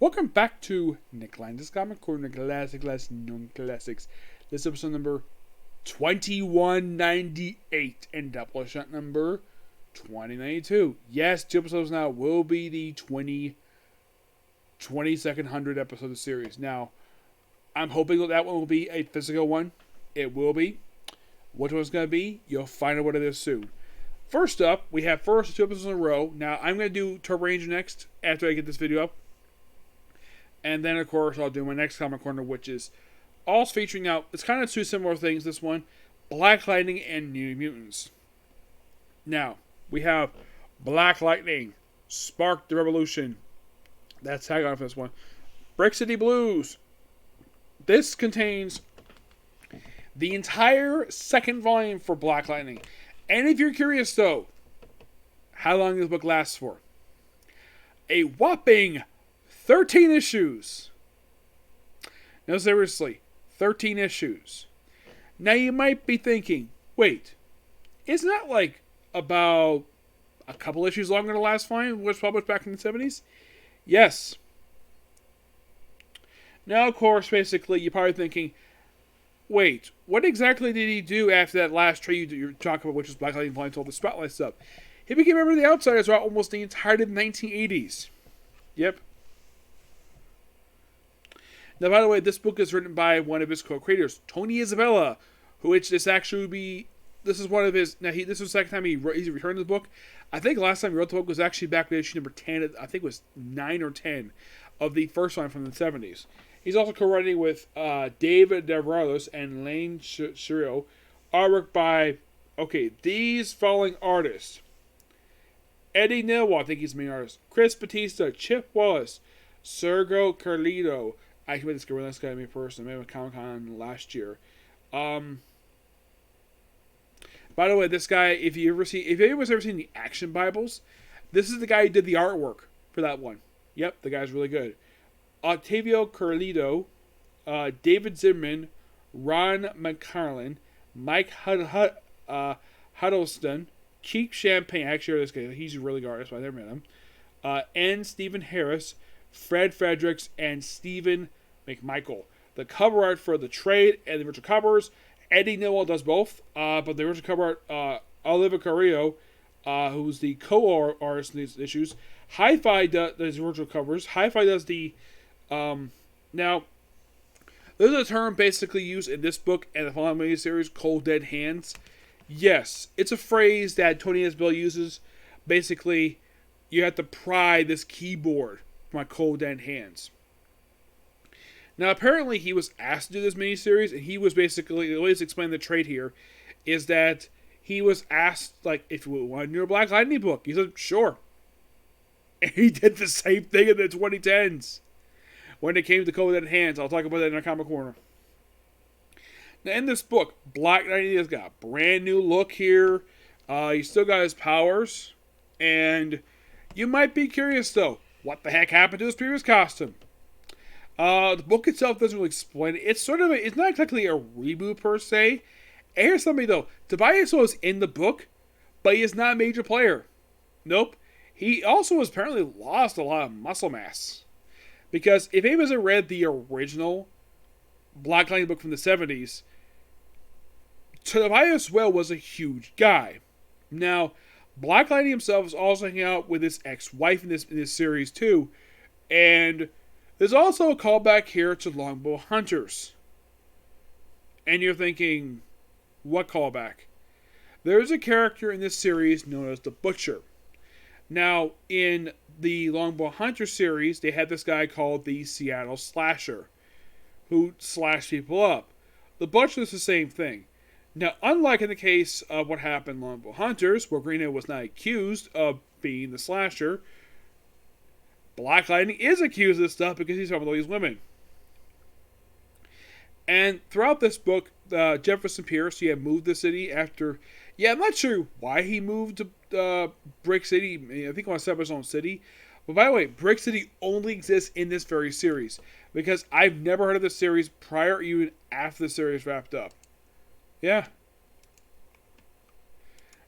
Welcome back to Nick Landis Comic Corner, Classic Non-Classics. This is episode number 2198 and Doubleshot number 2092. Yes, 2 episodes now will be the 22nd 100 episode of the series. Now, I'm hoping that one will be a physical one. It will be. Which one's going to be? You'll find out what it is soon. First up, we have 2 episodes in a row. Now, I'm going to do Turbo Ranger next after I get this video up. And then, of course, I'll do my next comic corner, which is all featuring out. It's kind of 2 similar things, this one. Black Lightning and New Mutants. Now, we have Black Lightning, Spark the Revolution. That's tagline for this one. Brick City Blues. This contains the entire second volume for Black Lightning. And if you're curious, though, how long this book lasts for? A whopping 13 issues. No, seriously, 13 issues. Now you might be thinking, wait, isn't that like about a couple issues longer than the last volume, which was published back in the 70s? Yes. Now, of course, basically, you're probably thinking, wait, what exactly did he do after that last trade you're talking about, which was Black Lightning Volume 12, the Spotlight stuff? He became a member of the Outsiders throughout almost the entirety of the 1980s. Yep. Now, by the way, this book is written by one of his co-creators, Tony Isabella, which this actually would be. This is one of his. Now, this was the second time he's returned to the book. I think the last time he wrote the book was actually back with issue number 10. I think it was 9 or 10 of the first one from the 70s. He's also co-writing with David DeVarlos and Lane Shirio. Artwork by these following artists: Eddie Nilwell, I think he's the main artist. Chris Batista, Chip Wallace, Sergio Carlito. I actually made this Gorilla guy to me first. I made him at Comic-Con last year. By the way, this guy, if anyone's ever seen the Action Bibles, this is the guy who did the artwork for that one. Yep, the guy's really good. Octavio Carlito, David Zimmerman, Ron McCarlin, Mike Huddleston, Keith Champagne. I actually heard this guy. He's a really good artist, but I never met him. And Stephen Harris, Fred Fredericks, and Stephen McMichael. The cover art for the trade and the virtual covers, Eddie Newell does both, but the original cover art, Oliver Carrillo, who's the co-artist in these issues. Hi-Fi does virtual covers. Hi-Fi does the... now, there's a term basically used in this book and the following series, cold dead hands. Yes, it's a phrase that Tony Isabella uses. Basically, you have to pry this keyboard from my cold dead hands. Now, apparently, he was asked to do this miniseries, and he was basically, the way to explain the trade here is that he was asked, like, if you want to do a Black Lightning book. He said, sure. And he did the same thing in the 2010s. When it came to Cold Dead Hands, I'll talk about that in our comic corner. Now, in this book, Black Lightning has got a brand new look here. He's still got his powers. And you might be curious, though, what the heck happened to his previous costume? The book itself doesn't really explain it. It's it's not exactly a reboot per se. And here's something though. Tobias was in the book, but he is not a major player. Nope. He also has apparently lost a lot of muscle mass. Because if anyone has read the original Black Lightning book from the 70s, Tobias Whale was a huge guy. Now, Black Lightning himself is also hanging out with his ex-wife in this series too. And there's also a callback here to Longbow Hunters. And you're thinking, what callback? There's a character in this series known as the Butcher. Now, in the Longbow Hunter series, they had this guy called the Seattle Slasher, who slashed people up. The Butcher is the same thing. Now, unlike in the case of what happened in Longbow Hunters, where Green Arrow was not accused of being the slasher, Black Lightning is accused of this stuff because he's talking about all these women. And throughout this book, Jefferson Pierce, he had moved the city after... Yeah, I'm not sure why he moved to Brick City. I think he wants to set up his own city. But by the way, Brick City only exists in this very series. Because I've never heard of this series prior or even after the series wrapped up. Yeah.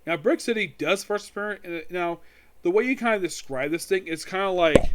Now, Brick City does first appear... Now, the way you kind of describe this thing, it's kind of like...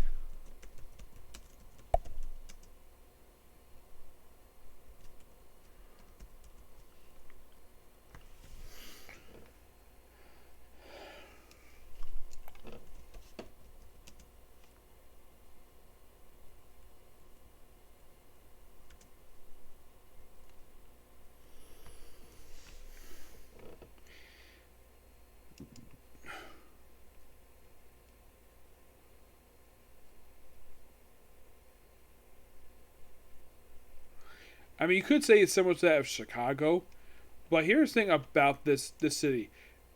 I mean, you could say it's similar to that of Chicago, but here's the thing about this city.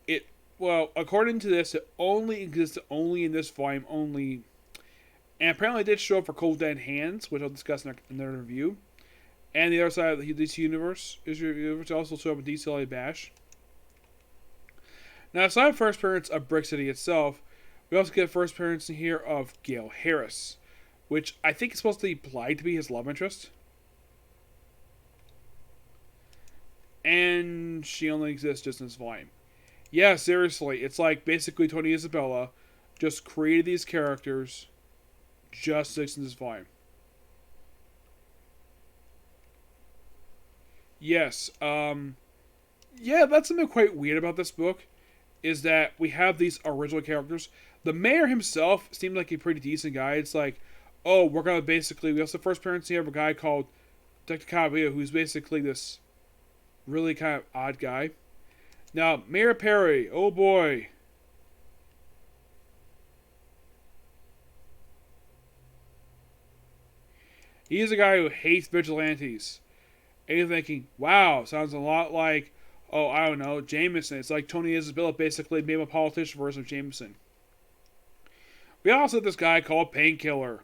It well, according to this, it only exists only in this volume only, and apparently it did show up for Cold Dead Hands, which I'll discuss in another review. And the other side of the DC universe is also show up in DC Bash. Now, aside from first appearance of Brick City itself, we also get first appearance in here of Gail Harris, which I think is supposed to be implied to be his love interest. And she only exists just in this volume. Yeah, seriously, it's like basically Tony Isabella just created these characters just to exist in this volume. Yes, yeah, that's something quite weird about this book, is that we have these original characters. The mayor himself seemed like a pretty decent guy. It's like, oh, we're gonna basically, we also first appearance here of a guy called Dr. Caballero, who's basically this really kind of odd guy. Now, Mayor Perry, oh boy. He's a guy who hates vigilantes. And you're thinking, wow, sounds a lot like, oh, I don't know, Jameson. It's like Tony Isabella basically made a politician version of Jameson. We also have this guy called Painkiller,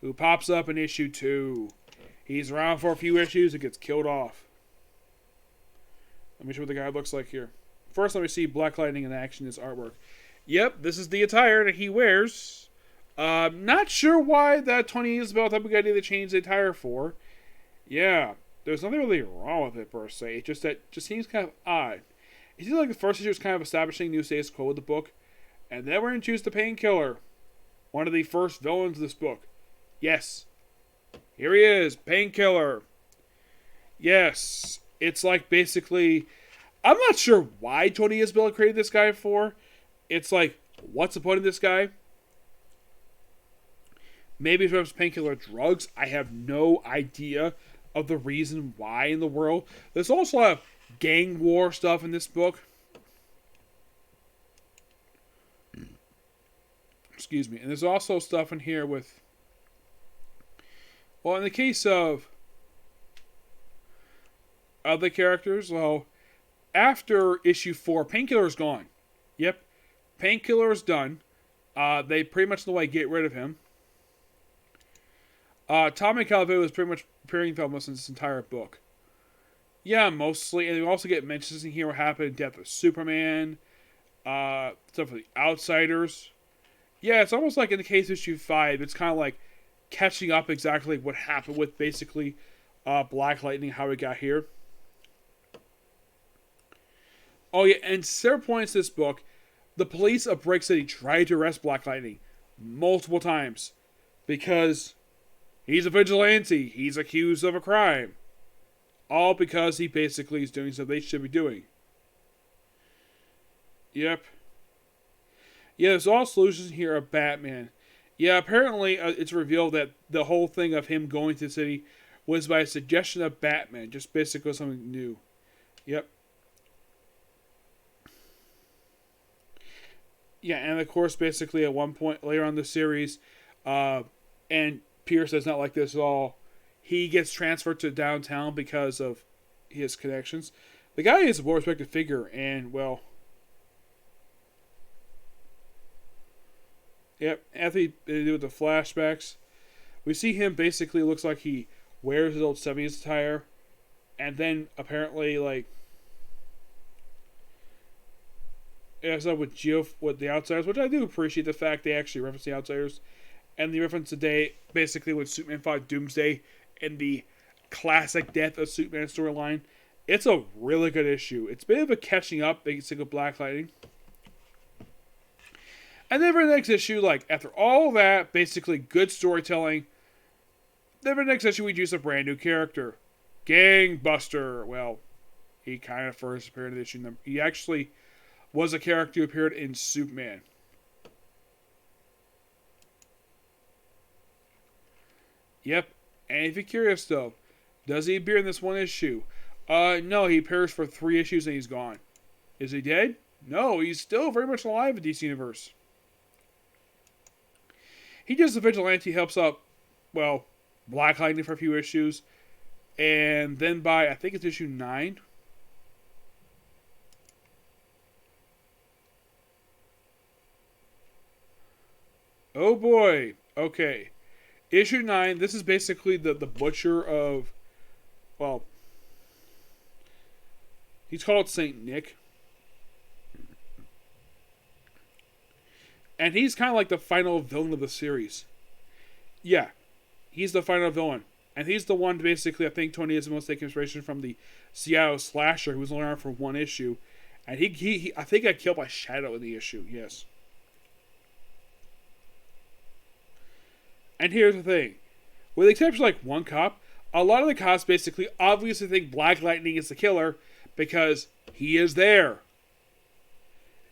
who pops up in issue 2. He's around for a few issues and gets killed off. Let me show what the guy looks like here. First, let me see Black Lightning in action, his artwork. Yep, this is the attire that he wears. Not sure why that Tony Isabella type of idea they changed the attire for. Yeah, there's nothing really wrong with it per se. It's just that it just seems kind of odd. It seems like the first issue was kind of establishing new status quo with the book, and then we're introduced to Painkiller, one of the first villains of this book. Yes, here he is, Painkiller. Yes, it's like basically, I'm not sure why Tony Isabella created this guy for. It's like, what's the point of this guy? Maybe it's from Painkiller drugs. I have no idea of the reason why in the world. There's also a lot of gang war stuff in this book. Excuse me. And there's also stuff in here with, well, in the case of other characters, well, after issue 4, Painkiller is gone. Yep. Painkiller is done. They pretty much in the way get rid of him. Tommy Calvillo is pretty much appearing for almost in this entire book. Yeah, mostly. And we also get mentions in here what happened in Death of Superman. Stuff for the Outsiders. Yeah, it's almost like in the case of issue 5, it's kind of like catching up exactly what happened with basically Black Lightning, how it got here. Oh yeah, and several points in this book, the police of Brick City tried to arrest Black Lightning multiple times because he's a vigilante. He's accused of a crime. All because he basically is doing something they should be doing. Yep. Yeah, there's all solutions here of Batman. Yeah, apparently it's revealed that the whole thing of him going to the city was by a suggestion of Batman. Just basically something new. Yep. Yeah, and of course, basically at one point later on in the series, and Pierce does not like this at all, he gets transferred to downtown because of his connections. The guy is a well-respected figure, and, well, yep, Anthony did with the flashbacks. We see him basically looks like he wears his old 70s attire, and then apparently, like, as up with with the Outsiders, which I do appreciate the fact they actually reference the Outsiders, and the reference today basically when Superman fought Doomsday in the classic Death of Superman storyline. It's a really good issue. It's a bit of a catching up, basically, with Black Lightning. And then for the next issue, like, after all that, basically good storytelling, then for the next issue, we introduce a brand new character. Gangbuster. Well, he kind of first appeared in the issue number. He actually was a character who appeared in Superman. Yep. And if you're curious, though, does he appear in this one issue? No, he appears for 3 issues and he's gone. Is he dead? No, he's still very much alive in DC Universe. He just a vigilante, helps out, well, Black Lightning for a few issues. And then by, I think it's issue 9. Oh boy. Okay. Issue 9, this is basically the butcher of, well, he's called Saint Nick. And he's kind of like the final villain of the series. Yeah, he's the final villain. And he's the one, basically, I think Tony is the most taking inspiration from the Seattle Slasher, who was only around for one issue. And he I think got killed by Shadow in the issue, yes. And here's the thing. With the exception of like one cop, a lot of the cops basically obviously think Black Lightning is the killer because he is there.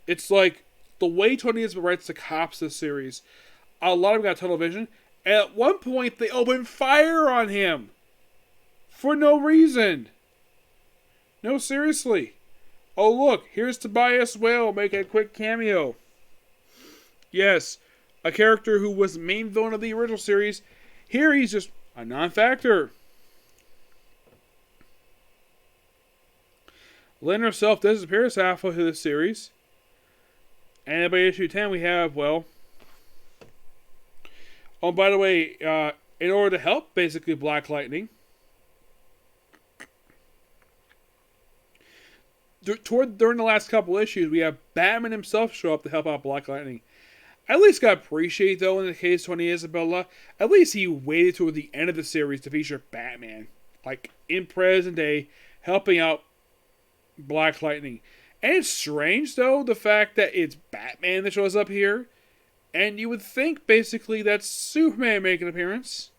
It's like the way Tony Isabel writes the cops this series, a lot of them got tunnel vision. And at one point, they open fire on him. For no reason. No, seriously. Oh, look. Here's Tobias Whale making a quick cameo. Yes. A character who was the main villain of the original series. Here, he's just a non-factor. Lynn herself disappears halfway through the series. And by issue 10, we have, well... Oh, by the way, in order to help, basically, Black Lightning, during the last couple issues, we have Batman himself show up to help out Black Lightning. I at least got to appreciate, though, in the case of Tony Isabella, at least he waited toward the end of the series to feature Batman, like, in present day, helping out Black Lightning. And it's strange, though, the fact that it's Batman that shows up here. And you would think, basically, that's Superman making an appearance.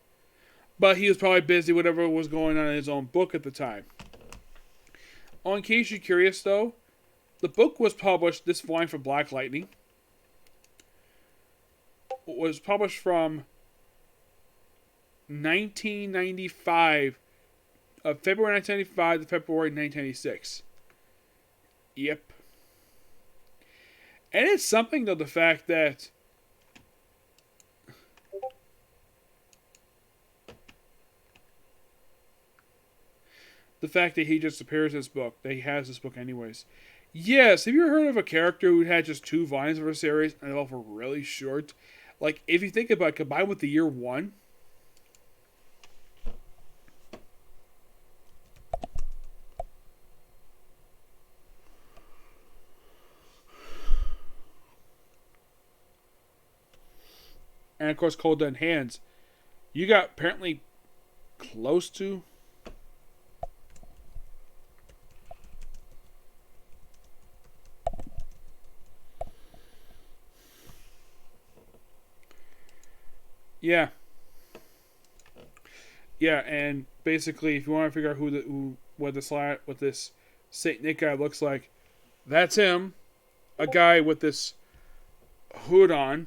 But he was probably busy with whatever was going on in his own book at the time. Oh, in case you're curious, though, the book was published, this volume for Black Lightning, was published from 1995, February 1995 to February 1996. Yep. And it's something, though, the fact that he just appears in this book, that he has this book anyways. Yes, have you ever heard of a character who had just 2 volumes of a series and they all were really short? Like, if you think about it, combined with the year 1. And of course, Cold Dead Hands. You got apparently close to... Yeah. Yeah, and basically, if you want to figure out what this Saint Nick guy looks like, that's him. A guy with this hood on,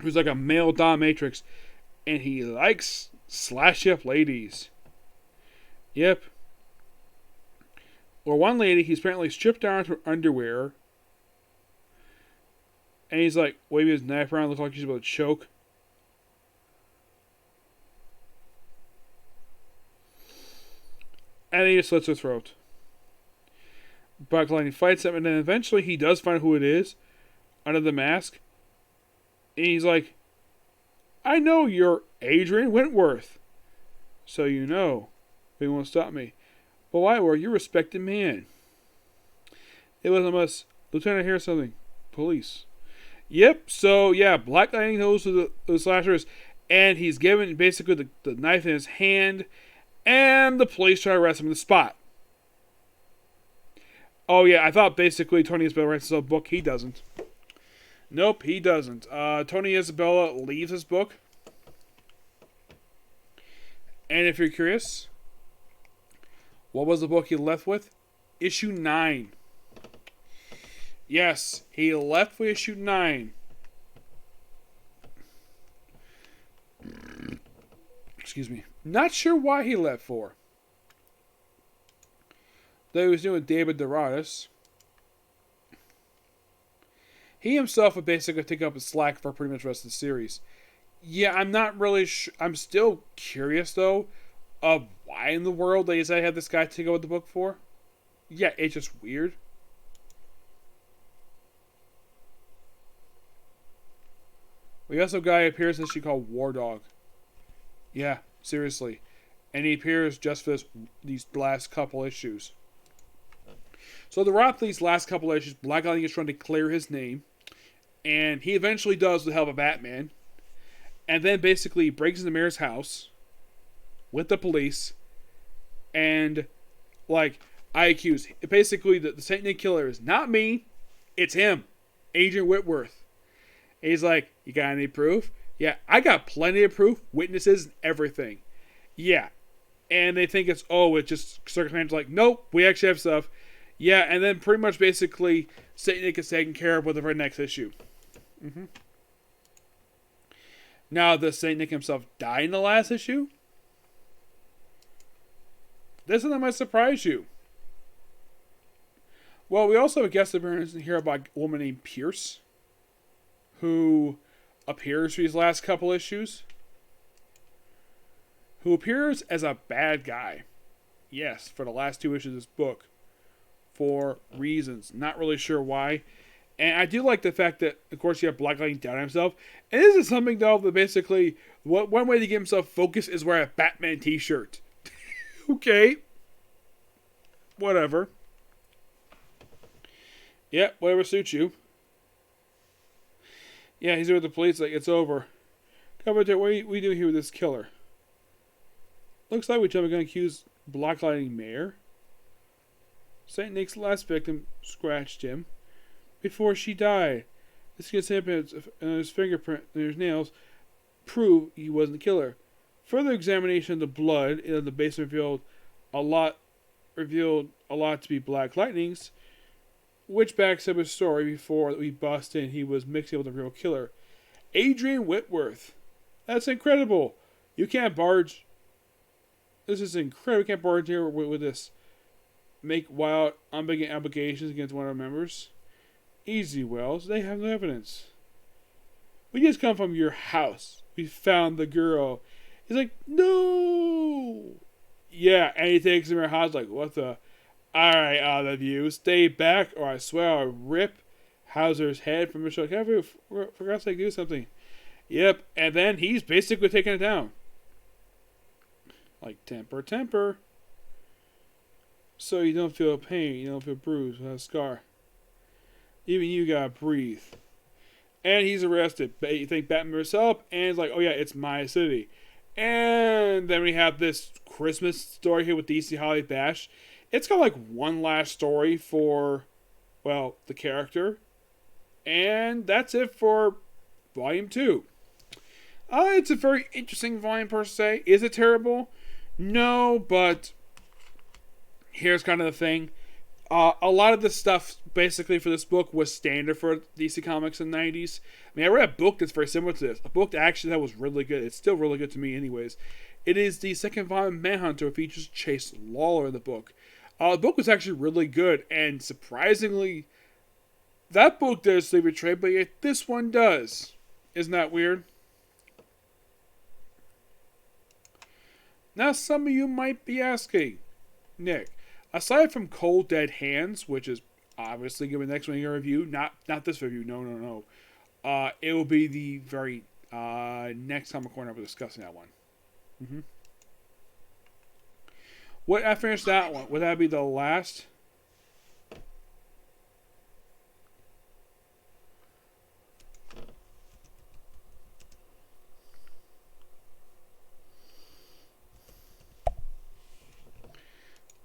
who's like a male dominatrix, and he likes slash-up ladies. Yep. Or one lady, he's apparently stripped down to her underwear, and he's like waving his knife around, looks like he's about to choke. And he just slits her throat. Black Lightning fights him, and then eventually he does find who it is under the mask. And he's like, I know you're Adrian Wentworth. So you know. But you won't stop me. But why were you a respected man? It wasn't us. Lieutenant, here's something. Police. Yep, so yeah, Black Lightning knows who the slasher is. And he's given basically the knife in his hand. And the police try to arrest him in the spot. Oh yeah, I thought basically Tony Isabella writes his own book. He doesn't. Nope, he doesn't. Tony Isabella leaves his book. And if you're curious, what was the book he left with? Issue 9. Yes, he left with issue 9. Excuse me. Not sure why he left for. Though he was doing David Doradus. He himself would basically take up his slack for pretty much the rest of the series. Yeah, I'm not really I'm still curious, though, of why in the world they decided to have this guy take over the book for. Yeah, it's just weird. We also got a appearance that she called War Dog. Yeah, seriously. And he appears just for these last couple issues. So throughout these last couple issues, Black Lightning is trying to clear his name. And he eventually does with the help of Batman. And then basically breaks into Mayor's house with the police. And, like, I accuse. Basically, the St. Nick killer is not me. It's him. Agent Whitworth. And he's like, you got any proof? Yeah, I got plenty of proof. Witnesses and everything. Yeah. And they think it's just circumstantial. Like, nope, we actually have stuff. Yeah, and then pretty much basically St. Nick is taken care of with the very next issue. Mm-hmm. Now, does St. Nick himself die in the last issue? This one might surprise you. Well, we also have a guest appearance here about a woman named Pierce, who appears for these last couple issues. Who appears as a bad guy. Yes, for the last 2 issues of this book. For reasons. Not really sure why. And I do like the fact that, of course, you have Black Lightning down himself. And this is something, though, that basically, one way to get himself focused is wear a Batman t-shirt. Okay. Whatever. Yep, whatever suits you. Yeah, he's there with the police, like, it's over. Come over there, what do we do here with this killer? Looks like we're going to accuse Black Lightning Mayor. St. Nick's last victim scratched him before she died. This gets evidence and his fingerprint and his nails prove he wasn't the killer. Further examination of the blood in the basement revealed a lot to be Black Lightning's, which backs up his story before we bust in he was mixing with the real killer. Adrian Whitworth. That's incredible. You can't barge. This is incredible. You can't barge here with this. Make wild, unbegging allegations against one of our members. Easy, Wells. They have no evidence. We just come from your house. We found the girl. He's like, no. Yeah, and he takes him to her house like, what the? Alright, all of you, stay back or I swear I'll rip Hauser's head from his shoulder. Can I, for God's sake, do something? Yep, and then he's basically taking it down. Like, temper. So you don't feel pain, you don't feel bruised without a scar. Even you gotta breathe. And he's arrested. You think Batman himself, and it's like, oh yeah, it's my city. And then we have this Christmas story here with DC Holiday Bash. It's got like one last story for, well, the character. And that's it for Volume 2. It's a very interesting volume per se. Is it terrible? No, but here's kind of the thing. A lot of the stuff basically for this book was standard for DC Comics in the 90s. I mean, I read a book that's very similar to this. A book that actually that was really good. It's still really good to me anyways. It is the second volume of Manhunter. It features Chase Lawler in the book. The book was actually really good, and surprisingly, that book does leave a trade, but yet this one does. Isn't that weird? Now, some of you might be asking, Nick, aside from Cold Dead Hands, which is obviously going to be the next one in your review, not this review, no. It will be the very next time we're discussing that one. Mm-hmm. What I finished that one? Would that be the last?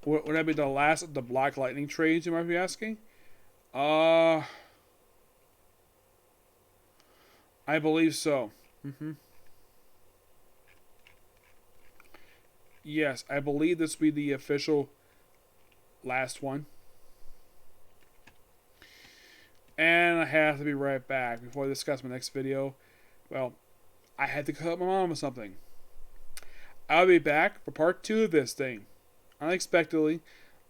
Would that be the last of the Black Lightning trades, you might be asking? I believe so. Mm-hmm. Yes, I believe this will be the official last one. And I have to be right back before I discuss my next video. Well, I had to cut my mom with something. I'll be back for part 2 of this thing. Unexpectedly,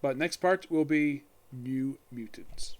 but next part will be New Mutants.